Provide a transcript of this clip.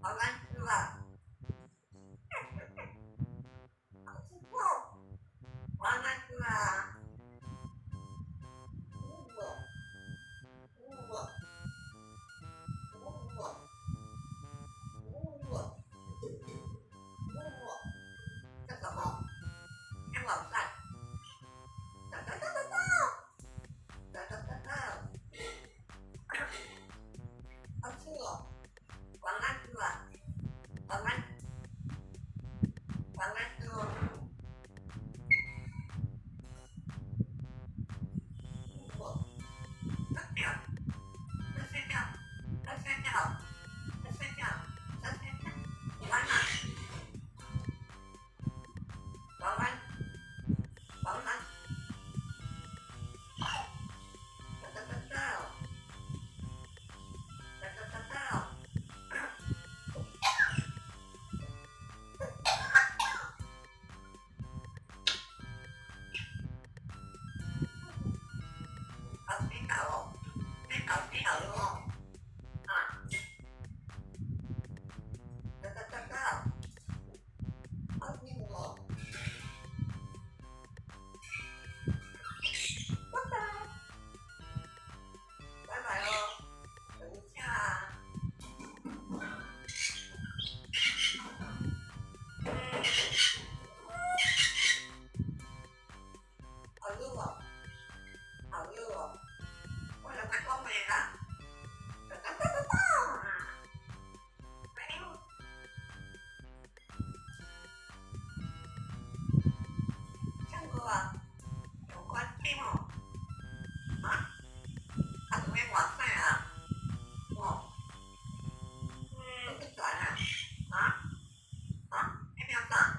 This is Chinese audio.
好难吃啊！好吃不？好难吃啊！不，这什么？天网站，哒哒哒哒哒哒哒哒，好吃哦！好难吃啊！好难，好难吃哦！不，在睡觉，在睡觉，在睡觉，在睡觉，完了，完完，完完，哒哒哒哒，哒哒哒哒。好洗澡哦，洗好了哦，啊，哒哒哒哒，好辛苦哦，拜拜，拜拜哦，等一下啊，好热哦，好热哦，我要快过美了，哒哒哒哒哒，哎呦，唱歌啊，有关系哦，啊，他准备晚饭啊，哦，不转啊，啊，啊，还没有转。